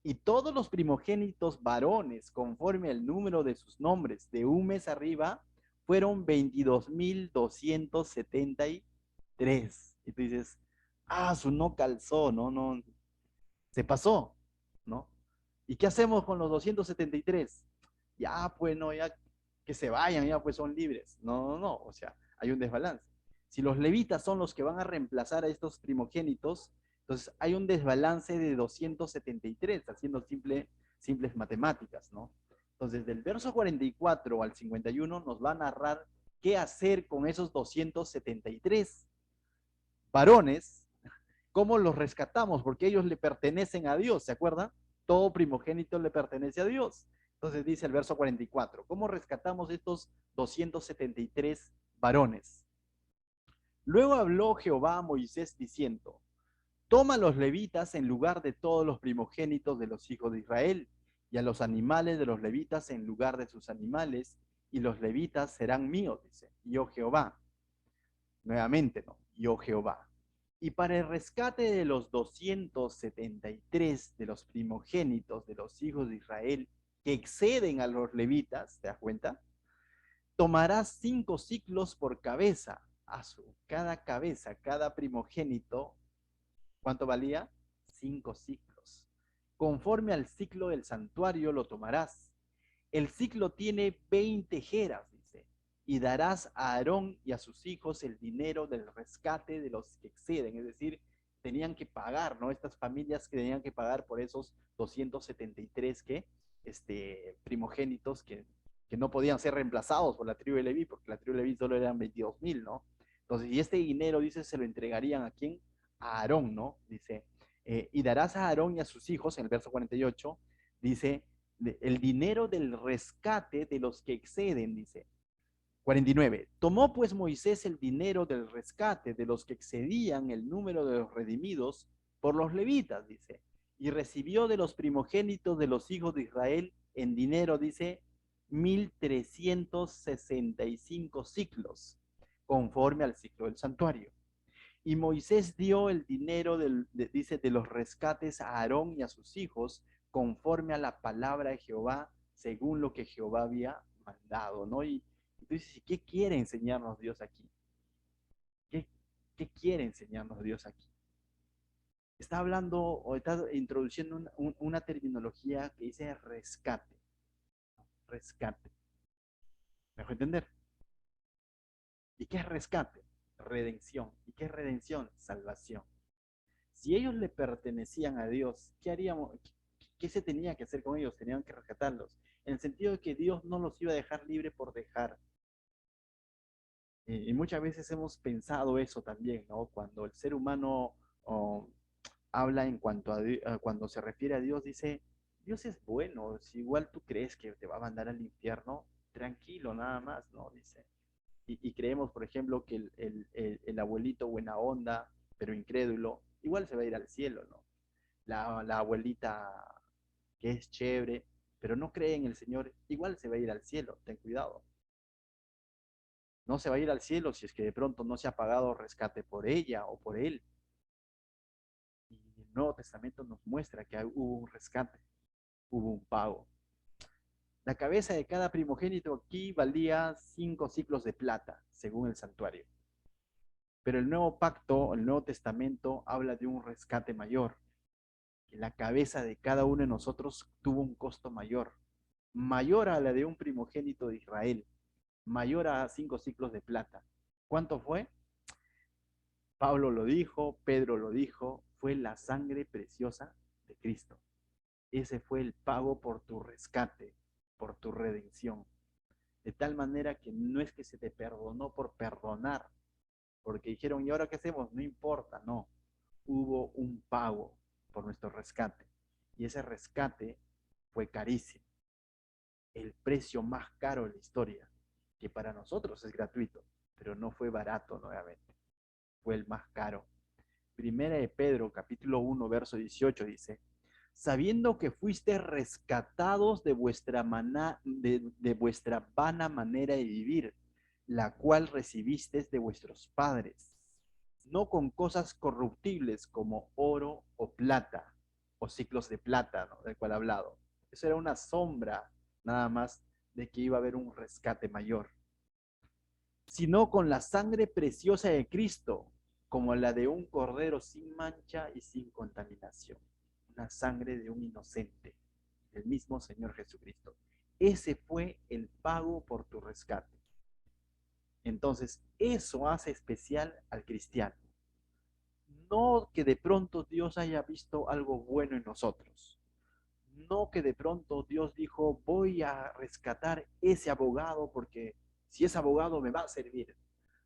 Y todos los primogénitos varones, conforme al número de sus nombres, de un mes arriba, fueron 22.273. Y tú dices, su no calzó, no, se pasó, ¿no? ¿Y qué hacemos con los 273? Ya, pues no, ya que se vayan, ya pues son libres. No, o sea, hay un desbalance. Si los levitas son los que van a reemplazar a estos primogénitos, entonces hay un desbalance de 273, haciendo simples matemáticas, ¿no? Entonces, del verso 44 al 51 nos va a narrar qué hacer con esos 273 varones, cómo los rescatamos, porque ellos le pertenecen a Dios, ¿se acuerdan? Todo primogénito le pertenece a Dios. Entonces dice el verso 44, ¿cómo rescatamos estos 273 varones? Luego habló Jehová a Moisés diciendo, toma a los levitas en lugar de todos los primogénitos de los hijos de Israel, y a los animales de los levitas en lugar de sus animales, y los levitas serán míos, dice, yo Jehová. Nuevamente, no, yo Jehová. Y para el rescate de los 273 de los primogénitos de los hijos de Israel que exceden a los levitas, ¿te das cuenta? Tomarás 5 ciclos por cabeza. Cada cabeza, cada primogénito, ¿cuánto valía? 5 ciclos. Conforme al ciclo del santuario lo tomarás. El ciclo tiene 20 jeras, dice, y darás a Aarón y a sus hijos el dinero del rescate de los que exceden, es decir, tenían que pagar, ¿no? Estas familias que tenían que pagar por esos 273 primogénitos que no podían ser reemplazados por la tribu de Leví, porque la tribu de Leví solo eran 22.000, ¿no? Entonces, y este dinero, dice, se lo entregarían a quién? A Aarón, ¿no? Dice, y darás a Aarón y a sus hijos, en el verso 48, dice, el dinero del rescate de los que exceden, dice. 49. Tomó pues Moisés el dinero del rescate de los que excedían el número de los redimidos por los levitas, dice. Y recibió de los primogénitos de los hijos de Israel en dinero, dice, 1.365 ciclos, conforme al ciclo del santuario. Y Moisés dio el dinero, dice, de los rescates a Aarón y a sus hijos, conforme a la palabra de Jehová, según lo que Jehová había mandado, ¿no? Y entonces, ¿qué quiere enseñarnos Dios aquí? ¿Qué, qué quiere enseñarnos Dios aquí? Está hablando o está introduciendo una terminología que dice rescate, rescate. ¿Me dejó entender? ¿Y qué es rescate? Redención. ¿Y qué es redención? Salvación. Si ellos le pertenecían a Dios, ¿qué haríamos? ¿Qué se tenía que hacer con ellos? Tenían que rescatarlos. En el sentido de que Dios no los iba a dejar libre por dejar. Y muchas veces hemos pensado eso también, ¿no? Cuando el ser humano oh, habla en cuanto cuando se refiere a Dios, dice, Dios es bueno, si igual tú crees que te va a mandar al infierno, tranquilo, nada más, ¿no? Dice. Y creemos, por ejemplo, que el abuelito buena onda, pero incrédulo, igual se va a ir al cielo, ¿no? La abuelita que es chévere, pero no cree en el Señor, igual se va a ir al cielo, ten cuidado. No se va a ir al cielo si es que de pronto no se ha pagado rescate por ella o por él. Y el Nuevo Testamento nos muestra que hubo un rescate, hubo un pago. La cabeza de cada primogénito aquí valía 5 siclos de plata, según el santuario. Pero el nuevo pacto, el Nuevo Testamento, habla de un rescate mayor. Que la cabeza de cada uno de nosotros tuvo un costo mayor, mayor a la de un primogénito de Israel, mayor a 5 siclos de plata. ¿Cuánto fue? Pablo lo dijo, Pedro lo dijo, fue la sangre preciosa de Cristo. Ese fue el pago por tu rescate, por tu redención. De tal manera que no es que se te perdonó por perdonar, porque dijeron, ¿y ahora qué hacemos? No importa, no. Hubo un pago por nuestro rescate. Y ese rescate fue carísimo. El precio más caro de la historia, que para nosotros es gratuito, pero no fue barato nuevamente. Fue el más caro. Primera de Pedro, capítulo 1, verso 18 dice, sabiendo que fuiste rescatados de vuestra vana manera de vivir, la cual recibisteis de vuestros padres, no con cosas corruptibles como oro o plata, o ciclos de plata, ¿no? Del cual he hablado. Eso era una sombra nada más de que iba a haber un rescate mayor, sino con la sangre preciosa de Cristo, como la de un cordero sin mancha y sin contaminación, una sangre de un inocente, el mismo Señor Jesucristo. Ese fue el pago por tu rescate. Entonces, eso hace especial al cristiano. No que de pronto Dios haya visto algo bueno en nosotros. No que de pronto Dios dijo, voy a rescatar ese abogado porque si es abogado me va a servir.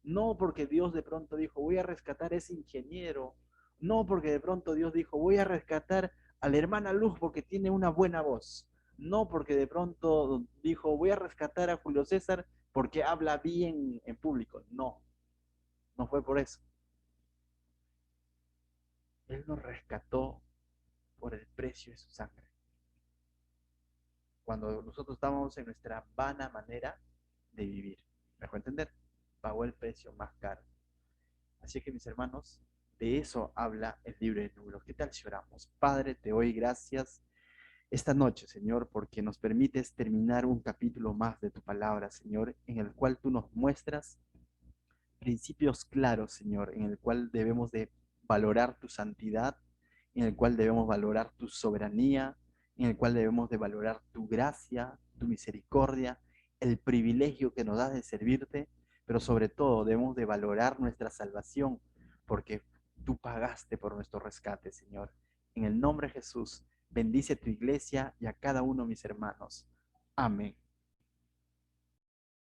No porque Dios de pronto dijo, voy a rescatar ese ingeniero. No porque de pronto Dios dijo, voy a rescatar a la hermana Luz porque tiene una buena voz. No porque de pronto dijo, voy a rescatar a Julio César porque habla bien en público. No, no fue por eso. Él nos rescató por el precio de su sangre. Cuando nosotros estábamos en nuestra vana manera de vivir. ¿Me dejó entender? Pagó el precio más caro. Así que mis hermanos, de eso habla el libro de Números. ¿Qué tal si oramos? Padre, te doy gracias esta noche, Señor, porque nos permites terminar un capítulo más de tu palabra, Señor, en el cual tú nos muestras principios claros, Señor, en el cual debemos de valorar tu santidad, en el cual debemos valorar tu soberanía, en el cual debemos de valorar tu gracia, tu misericordia, el privilegio que nos das de servirte, pero sobre todo debemos de valorar nuestra salvación, porque tú pagaste por nuestro rescate, Señor. En el nombre de Jesús, bendice a tu iglesia y a cada uno de mis hermanos. Amén.